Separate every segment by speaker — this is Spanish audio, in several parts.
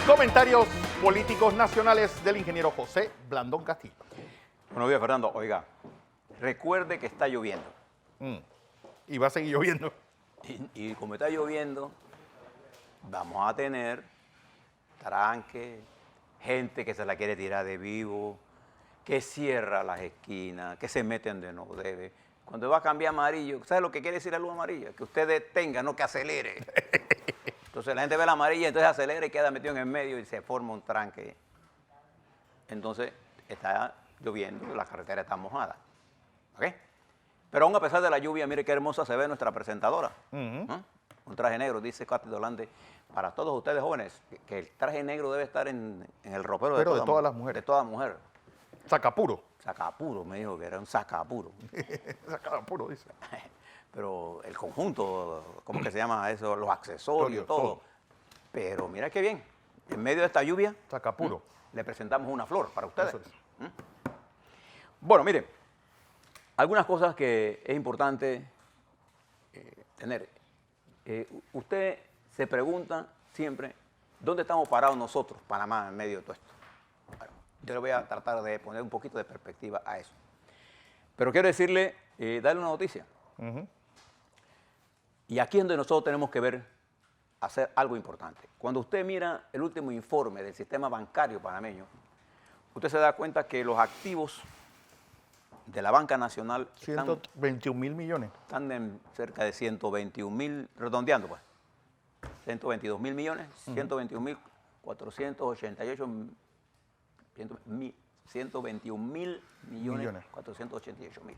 Speaker 1: Comentarios políticos nacionales del ingeniero José Blandón Castillo.
Speaker 2: Buenos días, Fernando. Oiga, recuerde que está lloviendo.
Speaker 1: Y va a seguir lloviendo.
Speaker 2: Y como está lloviendo, vamos a tener tranque, gente que se la quiere tirar de vivo, que cierra las esquinas, que se mete donde no debe. Cuando va a cambiar amarillo, ¿sabe lo que quiere decir la luz amarilla? Que usted detenga, no que acelere. Entonces la gente ve la amarilla, entonces acelera y queda metido en el medio y se forma un tranque. Entonces está lloviendo, la carretera está mojada. ¿Ok? Pero aún a pesar de la lluvia, mire qué hermosa se ve nuestra presentadora. ¿No? Un traje negro, dice Katy Dolande, para todos ustedes jóvenes, que el traje negro debe estar en el ropero de
Speaker 1: todas las mujeres.
Speaker 2: De toda mujer.
Speaker 1: Sacapuro.
Speaker 2: Sacapuro, me dijo que era un sacapuro.
Speaker 1: Sacapuro, dice.
Speaker 2: Pero el conjunto, ¿cómo que se llama eso? Los accesorios, todo. Pero mira qué bien, en medio de esta lluvia,
Speaker 1: Sacapuro.
Speaker 2: Le presentamos una flor para ustedes.
Speaker 1: Eso es.
Speaker 2: Bueno, mire, algunas cosas que es importante tener. Usted se pregunta siempre, ¿dónde estamos parados nosotros, Panamá, en medio de todo esto? Bueno, yo le voy a tratar de poner un poquito de perspectiva a eso. Pero quiero decirle, darle una noticia. Y aquí es donde nosotros tenemos que ver, hacer algo importante. Cuando usted mira el último informe del sistema bancario panameño, usted se da cuenta que los activos de la banca nacional
Speaker 1: 121 mil millones.
Speaker 2: Están en cerca de 121 mil, redondeando pues, 122 mil millones, 121 mil 488, 121 mil millones 488 mil.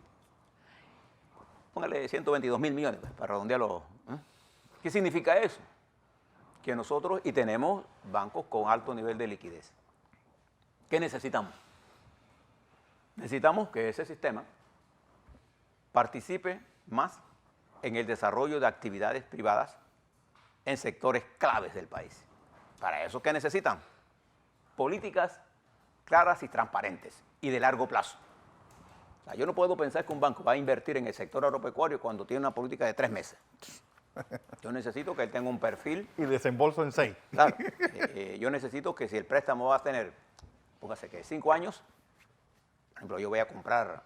Speaker 2: Póngale 122 mil millones pues, para redondearlo. ¿Qué significa eso? Que nosotros, y tenemos bancos con alto nivel de liquidez. ¿Qué necesitamos? Necesitamos que ese sistema participe más en el desarrollo de actividades privadas en sectores claves del país. ¿Para eso qué necesitan? Políticas claras y transparentes y de largo plazo. O sea, yo no puedo pensar que un banco va a invertir en el sector agropecuario cuando tiene una política de 3 meses. Yo necesito que él tenga un perfil.
Speaker 1: Y desembolso en 6.
Speaker 2: Claro. Yo necesito que si el préstamo va a tener, póngase que 5 años, por ejemplo, yo voy a comprar,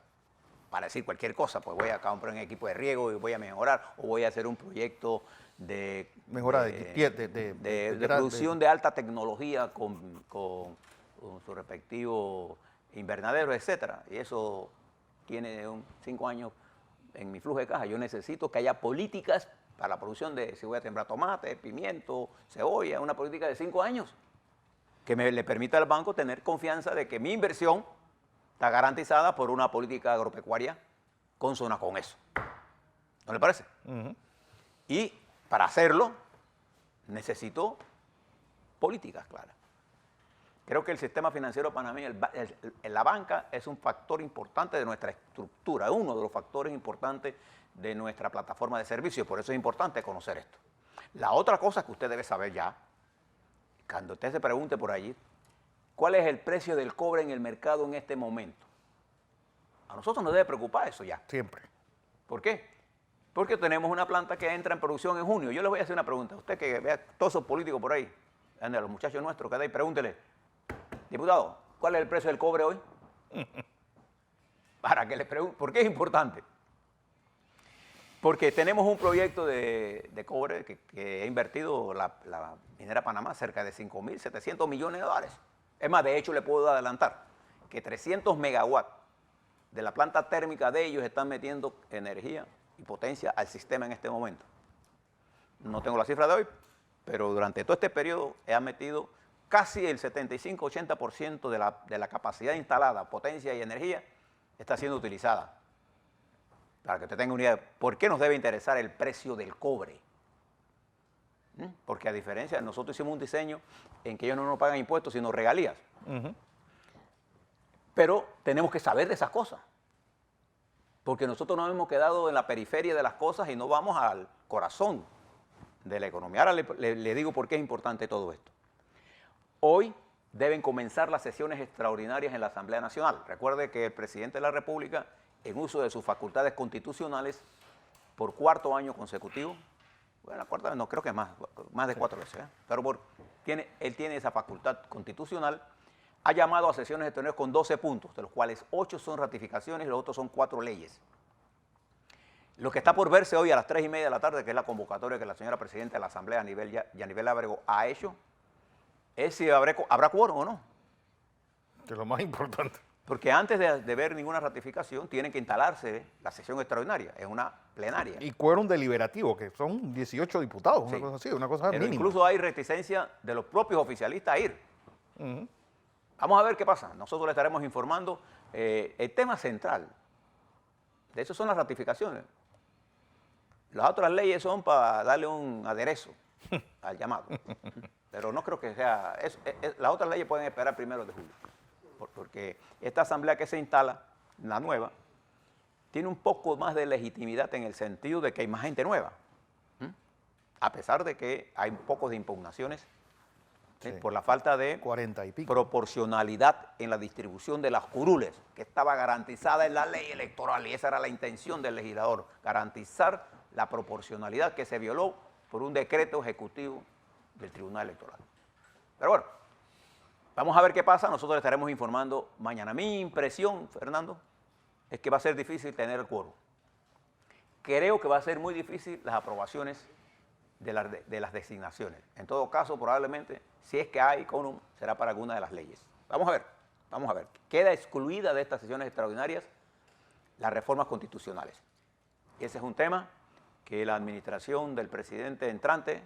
Speaker 2: para decir cualquier cosa, pues voy a comprar un equipo de riego y voy a mejorar, o voy a hacer un proyecto de
Speaker 1: mejora
Speaker 2: de producción de alta tecnología con su respectivo invernadero, etcétera. Y eso tiene 5 años en mi flujo de caja. Yo necesito que haya políticas para la producción de, si voy a sembrar tomate, pimiento, cebolla, una política de 5 años que le permita al banco tener confianza de que mi inversión está garantizada por una política agropecuaria consona con eso. ¿No le parece? Y para hacerlo necesito políticas claras. Creo que el sistema financiero panameño, la banca es un factor importante de nuestra estructura, uno de los factores importantes de nuestra plataforma de servicios, por eso es importante conocer esto. La otra cosa que usted debe saber ya, cuando usted se pregunte por allí, ¿cuál es el precio del cobre en el mercado en este momento? A nosotros nos debe preocupar eso ya.
Speaker 1: Siempre.
Speaker 2: ¿Por qué? Porque tenemos una planta que entra en producción en junio. Yo les voy a hacer una pregunta. Usted que vea todos esos políticos por ahí, ande a los muchachos nuestros que hay, pregúntele, diputado, ¿cuál es el precio del cobre hoy? Para que le pregunte, ¿por qué es importante? Porque tenemos un proyecto de cobre que ha invertido la minera Panamá cerca de 5.700 millones de dólares. Es más, de hecho le puedo adelantar que 300 megawatts de la planta térmica de ellos están metiendo energía y potencia al sistema en este momento. No tengo la cifra de hoy, pero durante todo este periodo han metido casi el 75-80% de la capacidad instalada, potencia y energía, está siendo utilizada. Para que usted tenga una idea, ¿por qué nos debe interesar el precio del cobre? Porque a diferencia, nosotros hicimos un diseño en que ellos no nos pagan impuestos, sino regalías. Pero tenemos que saber de esas cosas. Porque nosotros nos hemos quedado en la periferia de las cosas y no vamos al corazón de la economía. Ahora le digo por qué es importante todo esto. Hoy deben comenzar las sesiones extraordinarias en la Asamblea Nacional. Recuerde que el presidente de la República, en uso de sus facultades constitucionales, por 4º año consecutivo, bueno, la cuarta vez no, creo que es más de 4 veces, pero él tiene esa facultad constitucional. Ha llamado a sesiones extraordinarias con 12 puntos, de los cuales 8 son ratificaciones y los otros son 4 leyes. Lo que está por verse hoy a las 3:30 de la tarde, que es la convocatoria que la señora presidenta de la Asamblea, Yanivel Ábrego, ha hecho, es si habrá quórum o no.
Speaker 1: Que es lo más importante.
Speaker 2: Porque antes de ver ninguna ratificación, tiene que instalarse la sesión extraordinaria, es una plenaria.
Speaker 1: Y quórum deliberativo, que son 18 diputados,
Speaker 2: Sí.
Speaker 1: una cosa así, una cosa
Speaker 2: Pero
Speaker 1: mínima.
Speaker 2: incluso hay reticencia de los propios oficialistas a ir. Vamos a ver qué pasa. Nosotros le estaremos informando. El tema central de eso son las ratificaciones. Las otras leyes son para darle un aderezo al llamado. Pero no creo que sea eso. Las otras leyes pueden esperar 1 de julio. Porque esta asamblea que se instala, la nueva, tiene un poco más de legitimidad en el sentido de que hay más gente nueva. A pesar de que hay un poco de impugnaciones por la falta de
Speaker 1: 40 y pico.
Speaker 2: proporcionalidad en la distribución de las curules, que estaba garantizada en la ley electoral, y esa era la intención del legislador, garantizar la proporcionalidad que se violó por un decreto ejecutivo del Tribunal Electoral. Pero bueno, vamos a ver qué pasa, nosotros le estaremos informando mañana. Mi impresión, Fernando, es que va a ser difícil tener el quórum. Creo que va a ser muy difícil las aprobaciones de las designaciones. En todo caso, probablemente, si es que hay quórum, será para alguna de las leyes. Vamos a ver, vamos a ver. Queda excluida de estas sesiones extraordinarias las reformas constitucionales. Ese es un tema que la administración del presidente entrante,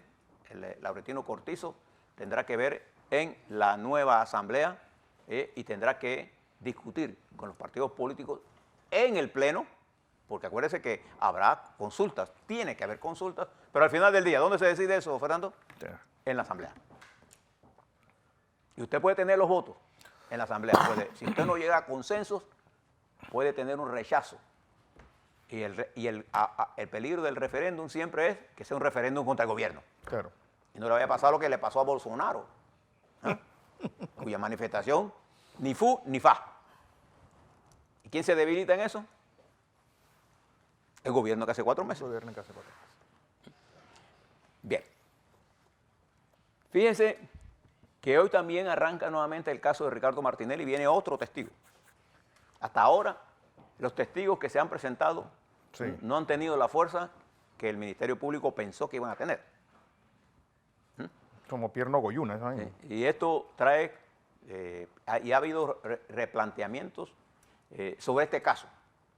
Speaker 2: el Laurentino Cortizo, tendrá que ver en la nueva asamblea y tendrá que discutir con los partidos políticos en el pleno, porque acuérdese que habrá consultas, tiene que haber consultas, pero al final del día, ¿dónde se decide eso, Fernando? En la asamblea. Y usted puede tener los votos en la asamblea. Si usted no llega a consensos, puede tener un rechazo. Y el peligro del referéndum siempre es que sea un referéndum contra el gobierno.
Speaker 1: Claro.
Speaker 2: Y no le vaya a pasar lo que le pasó a Bolsonaro, cuya manifestación ni fu ni fa. ¿Y quién se debilita en eso? El gobierno que hace 4 meses.
Speaker 1: El gobierno que hace 4 meses.
Speaker 2: Bien. Fíjense que hoy también arranca nuevamente el caso de Ricardo Martinelli y viene otro testigo. Hasta ahora, los testigos que se han presentado no han tenido la fuerza que el Ministerio Público pensó que iban a tener.
Speaker 1: Como Pierno Goyuna. ¿Sabes?
Speaker 2: Y esto trae, y ha habido replanteamientos sobre este caso.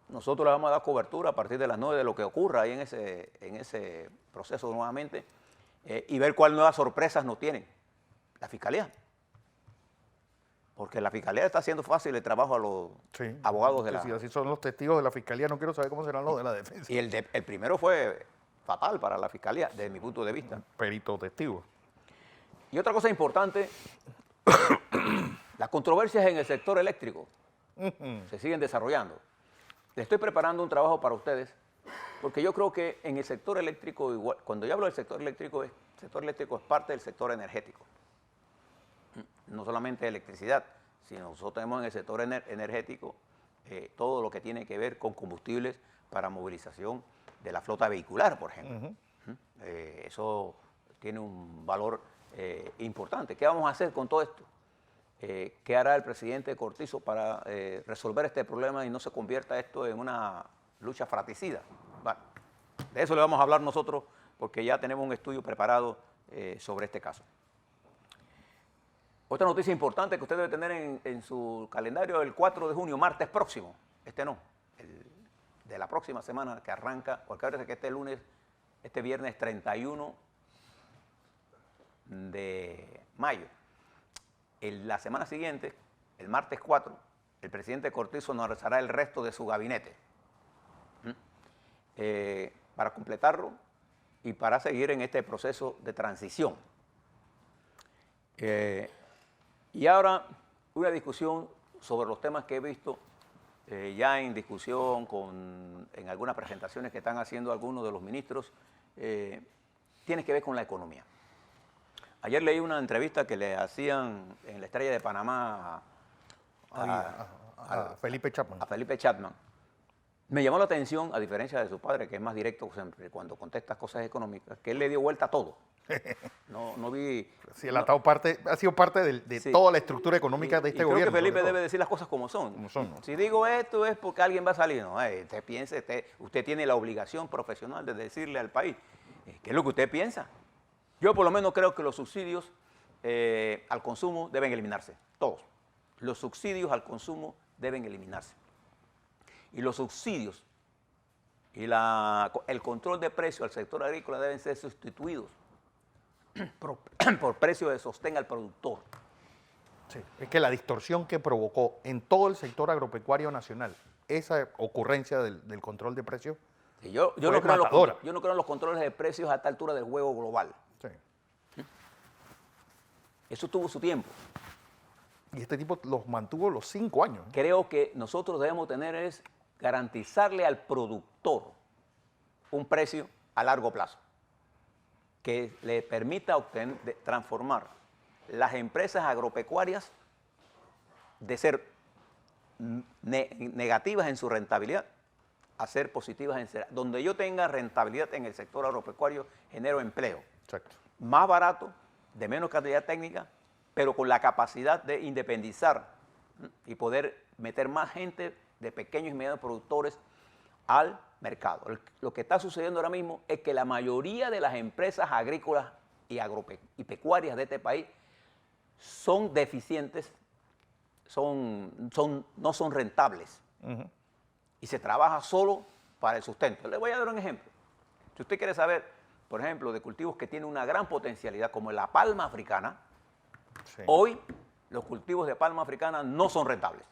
Speaker 2: Nosotros le vamos a dar cobertura a partir de las 9 de lo que ocurra ahí en ese proceso nuevamente y ver cuáles nuevas sorpresas nos tiene la Fiscalía. Porque la Fiscalía está haciendo fácil el trabajo a los abogados de la...
Speaker 1: Si así son los testigos de la Fiscalía, no quiero saber cómo serán los de la defensa.
Speaker 2: Y el primero fue fatal para la Fiscalía, desde mi punto de vista.
Speaker 1: Perito testigo.
Speaker 2: Y otra cosa importante, las controversias en el sector eléctrico se siguen desarrollando. Le estoy preparando un trabajo para ustedes, porque yo creo que en el sector eléctrico, igual, cuando yo hablo del sector eléctrico es parte del sector energético. No solamente electricidad, sino nosotros tenemos en el sector energético todo lo que tiene que ver con combustibles para movilización de la flota vehicular, por ejemplo. Eso tiene un valor importante. ¿Qué vamos a hacer con todo esto? ¿Qué hará el presidente Cortizo para resolver este problema y no se convierta esto en una lucha fratricida? Bueno, de eso le vamos a hablar nosotros porque ya tenemos un estudio preparado sobre este caso. Otra noticia importante que usted debe tener en su calendario: el 4 de junio, martes próximo, de la próxima semana que arranca, porque parece que este viernes 31 de mayo. La semana siguiente, el martes 4, el presidente Cortizo nos rezará el resto de su gabinete para completarlo y para seguir en este proceso de transición. Y ahora una discusión sobre los temas que he visto ya en discusión en algunas presentaciones que están haciendo algunos de los ministros, tiene que ver con la economía. Ayer leí una entrevista que le hacían en la Estrella de Panamá
Speaker 1: a Felipe Chapman.
Speaker 2: A Felipe Chapman, Me llamó la atención, a diferencia de su padre, que es más directo siempre cuando contesta cosas económicas, que él le dio vuelta a todo. No vi...
Speaker 1: Sí, él ha sido parte de
Speaker 2: Sí.
Speaker 1: toda la estructura económica de este gobierno.
Speaker 2: Creo que Felipe
Speaker 1: sobre todo.
Speaker 2: debe decir las cosas como son.
Speaker 1: Como son, ¿no?
Speaker 2: Si digo esto es porque alguien va a salir. No, usted piense, usted tiene la obligación profesional de decirle al país qué es lo que usted piensa. Yo por lo menos creo que los subsidios al consumo deben eliminarse, todos. Los subsidios al consumo deben eliminarse. Y los subsidios y el control de precios al sector agrícola deben ser sustituidos por precio de sostén al productor.
Speaker 1: Sí, es que la distorsión que provocó en todo el sector agropecuario nacional esa ocurrencia del control de precios
Speaker 2: Sí, yo
Speaker 1: fue
Speaker 2: no creo
Speaker 1: matadora.
Speaker 2: yo no creo en los controles de precios a esta altura del juego global.
Speaker 1: Sí.
Speaker 2: Eso tuvo su tiempo.
Speaker 1: Y este tipo los mantuvo los 5 años.
Speaker 2: Creo que nosotros debemos tener es garantizarle al productor un precio a largo plazo que le permita transformar las empresas agropecuarias de ser negativas en su rentabilidad a ser positivas donde yo tenga rentabilidad en el sector agropecuario, genero empleo.
Speaker 1: Exacto.
Speaker 2: Más barato, de menos calidad técnica, pero con la capacidad de independizar y poder meter más gente de pequeños y medianos productores al mercado. Lo que está sucediendo ahora mismo es que la mayoría de las empresas agrícolas y pecuarias de este país son deficientes, no son rentables.
Speaker 1: Uh-huh.
Speaker 2: Y se trabaja solo para el sustento. Le voy a dar un ejemplo. Si usted quiere saber, por ejemplo, de cultivos que tienen una gran potencialidad, como la palma africana,
Speaker 1: Sí.
Speaker 2: hoy los cultivos de palma africana no son rentables.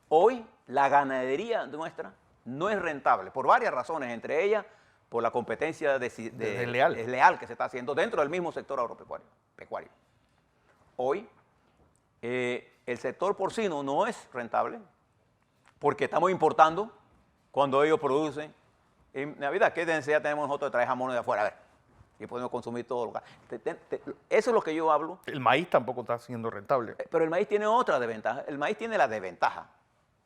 Speaker 2: Hoy la ganadería nuestra no es rentable, por varias razones, entre ellas por la competencia desleal que se está haciendo dentro del mismo sector agropecuario. Hoy el sector porcino no es rentable porque estamos importando cuando ellos producen. En Navidad, ¿qué necesidad tenemos nosotros de traer jamones de afuera? A ver, y podemos consumir todo lo que... Eso es lo que yo hablo.
Speaker 1: El maíz tampoco está siendo rentable.
Speaker 2: Pero el maíz tiene otra desventaja. El maíz tiene la desventaja.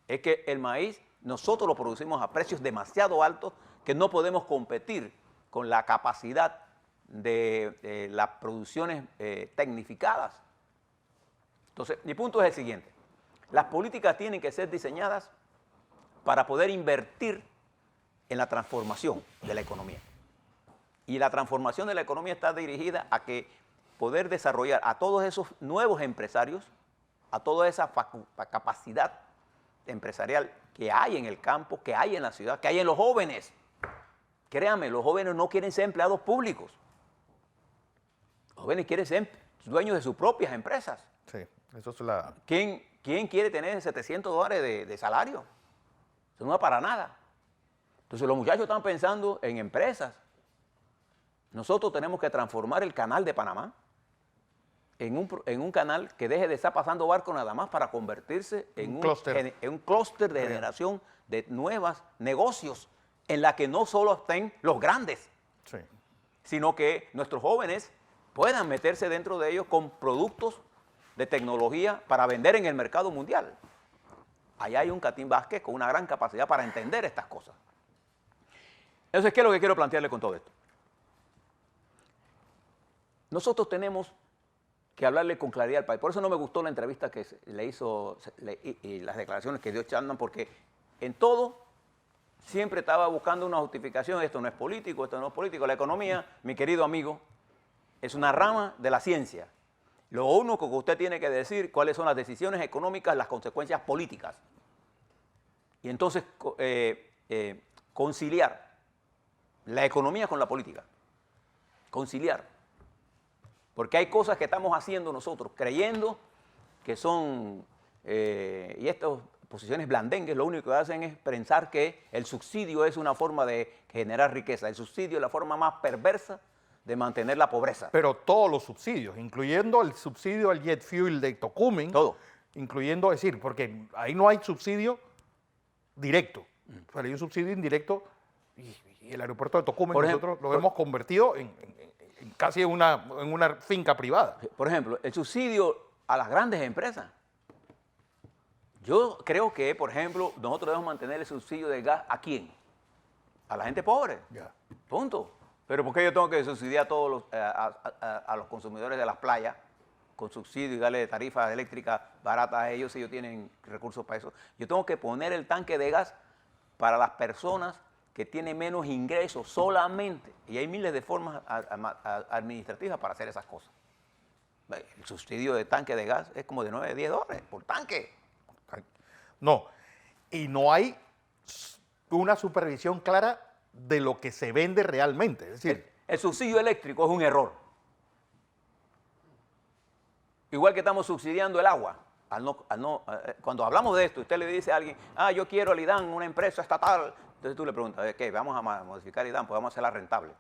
Speaker 2: Es que el maíz nosotros lo producimos a precios demasiado altos que no podemos competir con la capacidad de las producciones tecnificadas. Entonces, mi punto es el siguiente. Las políticas tienen que ser diseñadas para poder invertir en la transformación de la economía. Y la transformación de la economía está dirigida a que poder desarrollar a todos esos nuevos empresarios, a toda esa capacidad empresarial que hay en el campo, que hay en la ciudad, que hay en los jóvenes. Créanme, los jóvenes no quieren ser empleados públicos. Los jóvenes quieren ser dueños de sus propias empresas.
Speaker 1: Sí, eso es la...
Speaker 2: ¿Quién quiere tener $700 de salario? Eso no va para nada. Entonces los muchachos están pensando en empresas. Nosotros tenemos que transformar el canal de Panamá en un canal que deje de estar pasando barcos nada más para convertirse en un clúster de generación de nuevos negocios en la que no solo estén los grandes,
Speaker 1: Sí.
Speaker 2: sino que nuestros jóvenes puedan meterse dentro de ellos con productos de tecnología para vender en el mercado mundial. Allá hay un Catín Vázquez con una gran capacidad para entender estas cosas. Entonces, ¿qué es lo que quiero plantearle con todo esto? Nosotros tenemos que hablarle con claridad al país. Por eso no me gustó la entrevista que le hizo y las declaraciones que dio Chapman, porque en todo siempre estaba buscando una justificación. Esto no es político, esto no es político. La economía, mi querido amigo, es una rama de la ciencia. Lo único que usted tiene que decir cuáles son las decisiones económicas, las consecuencias políticas. Y entonces conciliar la economía con la política. Conciliar. Porque hay cosas que estamos haciendo nosotros, creyendo que son, y estas posiciones blandengues lo único que hacen es pensar que el subsidio es una forma de generar riqueza. El subsidio es la forma más perversa de mantener la pobreza.
Speaker 1: Pero todos los subsidios, incluyendo el subsidio al jet fuel de Tocumen,
Speaker 2: Todo.
Speaker 1: incluyendo, es decir, porque ahí no hay subsidio directo, pero hay un subsidio indirecto y el aeropuerto de Tocumen
Speaker 2: Por
Speaker 1: nosotros
Speaker 2: ejemplo,
Speaker 1: lo hemos convertido en casi en una finca privada.
Speaker 2: Por ejemplo, el subsidio a las grandes empresas. Yo creo que, por ejemplo, nosotros debemos mantener el subsidio de gas ¿a quién? A la gente pobre.
Speaker 1: Ya.
Speaker 2: Punto. Pero ¿por qué yo tengo que subsidiar a todos a los consumidores de las playas con subsidio y darle tarifas eléctricas baratas a ellos si ellos tienen recursos para eso? Yo tengo que poner el tanque de gas para las personas que tienen menos ingresos solamente. Y hay miles de formas administrativas para hacer esas cosas. El subsidio de tanque de gas es como de 9 a 10 dólares por tanque.
Speaker 1: No, y no hay una supervisión clara de lo que se vende realmente. Es decir,
Speaker 2: El subsidio eléctrico es un error. Igual que estamos subsidiando el agua. Cuando hablamos de esto, usted le dice a alguien, yo quiero el IDAN, una empresa estatal. Entonces tú le preguntas, ¿qué? Vamos a modificar el IDAN, pues vamos a hacerla rentable.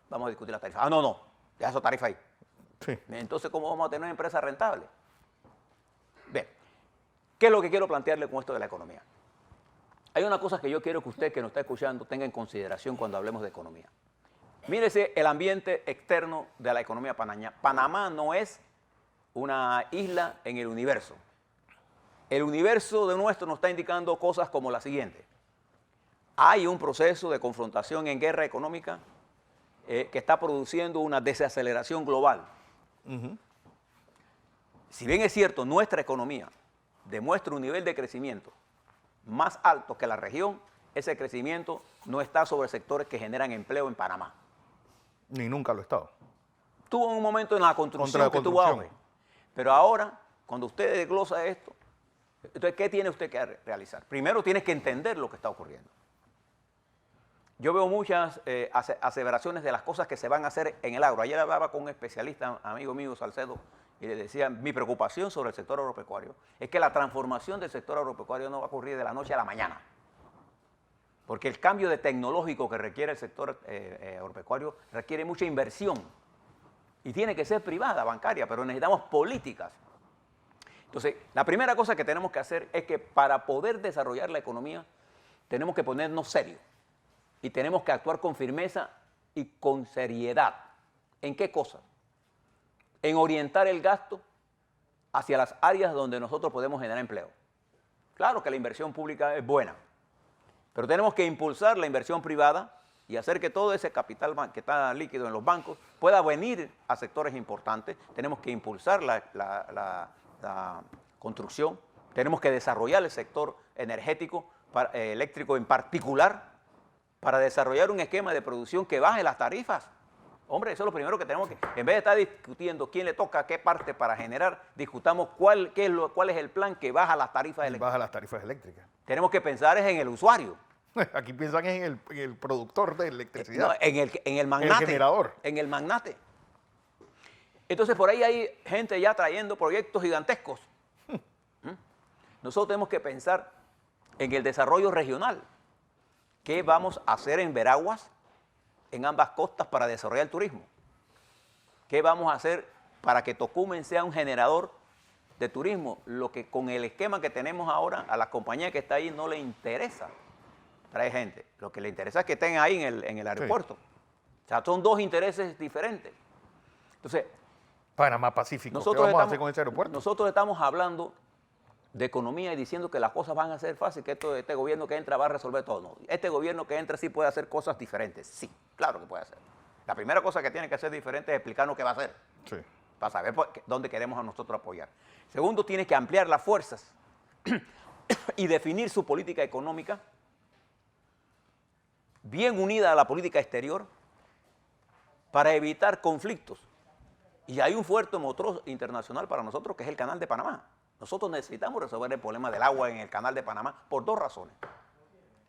Speaker 2: Vamos a discutir la tarifa. No, ya esa tarifa ahí.
Speaker 1: sí.
Speaker 2: Entonces, ¿cómo vamos a tener una empresa rentable? Bien, ¿qué es lo que quiero plantearle con esto de la economía? Hay una cosa que yo quiero que usted que nos está escuchando tenga en consideración cuando hablemos de economía. Mírese el ambiente externo de la economía panameña. Panamá no es una isla en el universo. El universo de nuestro nos está indicando cosas como la siguiente. Hay un proceso de confrontación en guerra económica que está produciendo una desaceleración global. Si bien es cierto, nuestra economía demuestra un nivel de crecimiento más alto que la región, ese crecimiento no está sobre sectores que generan empleo en Panamá.
Speaker 1: Ni nunca lo he estado.
Speaker 2: Tuvo un momento en la construcción
Speaker 1: la
Speaker 2: que tuvo auge. Pero ahora, cuando usted desglosa esto, entonces, ¿qué tiene usted que realizar? Primero, tiene que entender lo que está ocurriendo. Yo veo muchas aseveraciones de las cosas que se van a hacer en el agro. Ayer hablaba con un especialista, amigo mío, Salcedo, y le decía, mi preocupación sobre el sector agropecuario es que la transformación del sector agropecuario no va a ocurrir de la noche a la mañana. Porque el cambio de tecnológico que requiere el sector agropecuario requiere mucha inversión. Y tiene que ser privada, bancaria, pero necesitamos políticas. Entonces, la primera cosa que tenemos que hacer es que para poder desarrollar la economía, tenemos que ponernos serios. Y tenemos que actuar con firmeza y con seriedad. ¿En qué cosa? En orientar el gasto hacia las áreas donde nosotros podemos generar empleo. Claro que la inversión pública es buena, pero tenemos que impulsar la inversión privada y hacer que todo ese capital que está líquido en los bancos pueda venir a sectores importantes. Tenemos que impulsar la construcción, tenemos que desarrollar el sector energético, eléctrico en particular, para desarrollar un esquema de producción que baje las tarifas. Hombre, eso es lo primero que tenemos que, en vez de estar discutiendo quién le toca qué parte para generar, discutamos cuál es el plan que baja las tarifas eléctricas.
Speaker 1: Baja las tarifas eléctricas.
Speaker 2: Tenemos que pensar en el usuario.
Speaker 1: Aquí piensan en el productor de electricidad.
Speaker 2: No, en el magnate.
Speaker 1: El generador.
Speaker 2: En el magnate. Entonces, por ahí hay gente ya trayendo proyectos gigantescos. Nosotros tenemos que pensar en el desarrollo regional. ¿Qué vamos a hacer en Veraguas, en ambas costas, para desarrollar el turismo? ¿Qué vamos a hacer para que Tocumen sea un generador de turismo? Lo que con el esquema que tenemos ahora, a la compañía que está ahí no le interesa traer gente. Lo que le interesa es que estén ahí en el aeropuerto. Sí. O sea, son dos intereses diferentes. Entonces,
Speaker 1: Panamá Pacífico, ¿qué vamos a hacer con ese aeropuerto?
Speaker 2: Nosotros estamos hablando de economía y diciendo que las cosas van a ser fáciles, que este gobierno que entra va a resolver todo. No, este gobierno que entra sí puede hacer cosas diferentes. Sí, claro que puede hacer. La primera cosa que tiene que hacer diferente es explicarnos qué va a hacer. Sí. Para saber dónde queremos a nosotros apoyar. Segundo, tiene que ampliar las fuerzas y definir su política económica bien unida a la política exterior para evitar conflictos. Y hay un fuerte motor internacional para nosotros que es el Canal de Panamá. Nosotros necesitamos resolver el problema del agua en el Canal de Panamá por dos razones.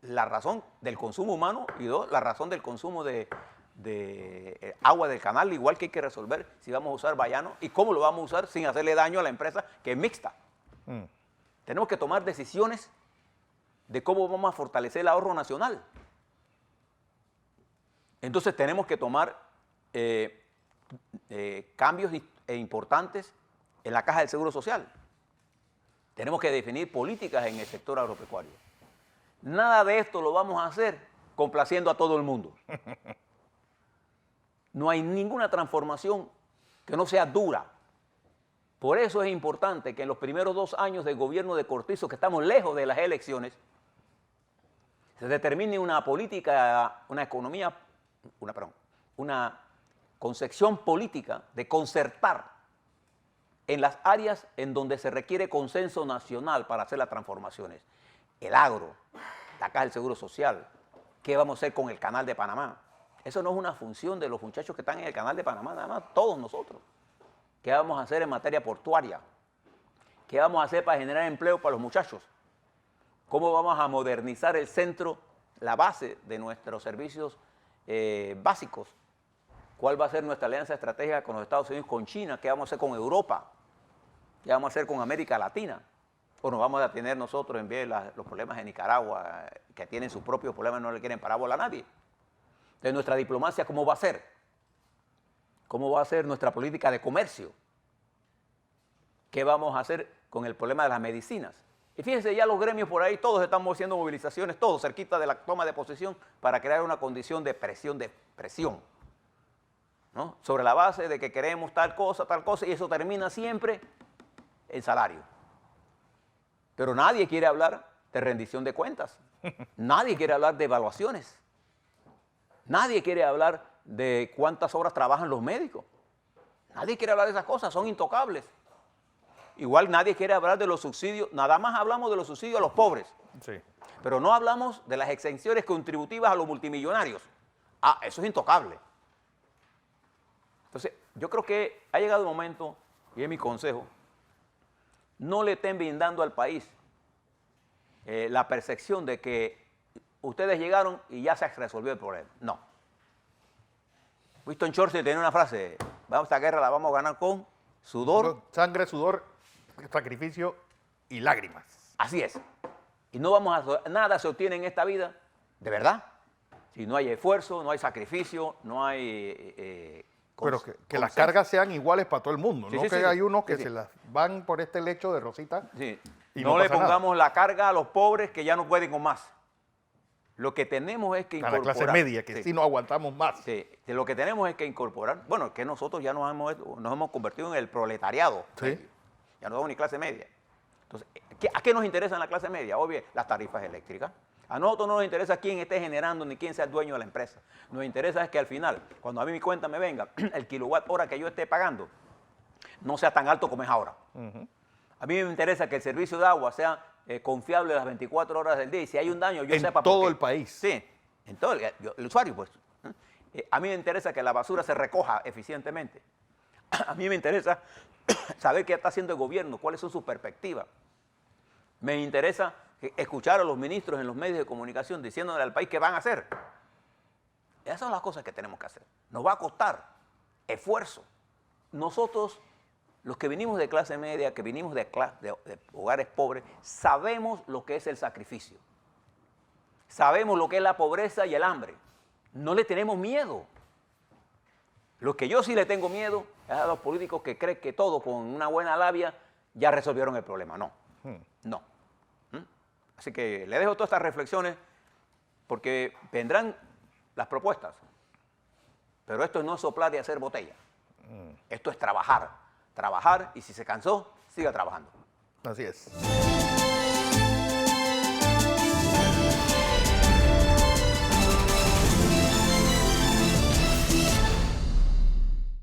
Speaker 2: La razón del consumo humano y dos, la razón del consumo de agua del canal, igual que hay que resolver si vamos a usar vallano y cómo lo vamos a usar sin hacerle daño a la empresa que es mixta. Tenemos que tomar decisiones de cómo vamos a fortalecer el ahorro nacional. Entonces tenemos que tomar cambios importantes en la caja del Seguro Social. Tenemos que definir políticas en el sector agropecuario. Nada de esto lo vamos a hacer complaciendo a todo el mundo. No hay ninguna transformación que no sea dura. Por eso es importante que en los primeros 2 años del gobierno de Cortizo, que estamos lejos de las elecciones, se determine una política, una concepción política de concertar en las áreas en donde se requiere consenso nacional para hacer las transformaciones. El agro, la Caja del Seguro Social, ¿qué vamos a hacer con el Canal de Panamá? Eso no es una función de los muchachos que están en el Canal de Panamá, nada más, todos nosotros. ¿Qué vamos a hacer en materia portuaria? ¿Qué vamos a hacer para generar empleo para los muchachos? ¿Cómo vamos a modernizar el centro, la base de nuestros servicios básicos? ¿Cuál va a ser nuestra alianza estratégica con los Estados Unidos, con China? ¿Qué vamos a hacer con Europa? ¿Qué vamos a hacer con América Latina? ¿O nos vamos a tener nosotros en vez de los problemas de Nicaragua, que tienen sus propios problemas y no le quieren parábola a nadie? Entonces, nuestra diplomacia, ¿cómo va a ser? ¿Cómo va a ser nuestra política de comercio? ¿Qué vamos a hacer con el problema de las medicinas? Y fíjense, ya los gremios por ahí, todos estamos haciendo movilizaciones, todos cerquita de la toma de posesión para crear una condición de presión, ¿no? Sobre la base de que queremos tal cosa, y eso termina siempre en salario. Pero nadie quiere hablar de rendición de cuentas, nadie quiere hablar de evaluaciones, nadie quiere hablar de cuántas horas trabajan los médicos, nadie quiere hablar de esas cosas, son intocables. Igual nadie quiere hablar de los subsidios, nada más hablamos de los subsidios a los pobres,
Speaker 1: Sí.
Speaker 2: pero no hablamos de las exenciones contributivas a los multimillonarios. Ah, eso es intocable. Entonces, yo creo que ha llegado el momento, y es mi consejo, no le estén brindando al país la percepción de que ustedes llegaron y ya se resolvió el problema. No. Winston Churchill tenía una frase, esta guerra la vamos a ganar con sudor.
Speaker 1: Sangre, sudor, sacrificio y lágrimas.
Speaker 2: Así es. Y no vamos a, nada se obtiene en esta vida, de verdad, si no hay esfuerzo, no hay sacrificio, no hay...
Speaker 1: Pero que las cargas sean iguales para todo el mundo,
Speaker 2: Sí,
Speaker 1: no
Speaker 2: sí,
Speaker 1: que
Speaker 2: sí,
Speaker 1: hay
Speaker 2: sí.
Speaker 1: unos que
Speaker 2: Sí,
Speaker 1: se
Speaker 2: sí.
Speaker 1: las van por este lecho de Rosita.
Speaker 2: Sí.
Speaker 1: Y
Speaker 2: No
Speaker 1: no
Speaker 2: le
Speaker 1: pasa nada.
Speaker 2: pongamos la carga a los pobres que ya no pueden con más. Lo que tenemos es que
Speaker 1: A
Speaker 2: incorporar...
Speaker 1: la clase media, que sí no aguantamos más.
Speaker 2: Sí, lo que tenemos es que incorporar, bueno, que nosotros ya nos hemos convertido en el proletariado.
Speaker 1: Sí.
Speaker 2: Ya no somos ni clase media. Entonces, ¿a qué nos interesa en la clase media? Obvio, las tarifas eléctricas. A nosotros no nos interesa quién esté generando ni quién sea el dueño de la empresa. Nos interesa es que al final, cuando a mí mi cuenta me venga, el kilowatt hora que yo esté pagando no sea tan alto como es ahora. A mí me interesa que el servicio de agua sea confiable las 24 horas del día y si hay un daño yo
Speaker 1: En
Speaker 2: sepa por
Speaker 1: todo
Speaker 2: qué.
Speaker 1: el país.
Speaker 2: Sí, en todo el usuario, pues. A mí me interesa que la basura se recoja eficientemente. A mí me interesa saber qué está haciendo el gobierno, cuáles son sus perspectivas. Me interesa escuchar a los ministros en los medios de comunicación diciéndole al país qué van a hacer. Esas son las cosas que tenemos que hacer. Nos va a costar esfuerzo. Nosotros, los que venimos de clase media, que venimos de hogares pobres, sabemos lo que es el sacrificio. Sabemos lo que es la pobreza y el hambre. No le tenemos miedo. Lo que yo sí le tengo miedo es a los políticos que creen que todo con una buena labia ya resolvieron el problema. No, no. Así que le dejo todas estas reflexiones porque vendrán las propuestas. Pero esto no es soplar y hacer botella. Esto es trabajar. Trabajar y si se cansó, siga trabajando.
Speaker 1: Así es.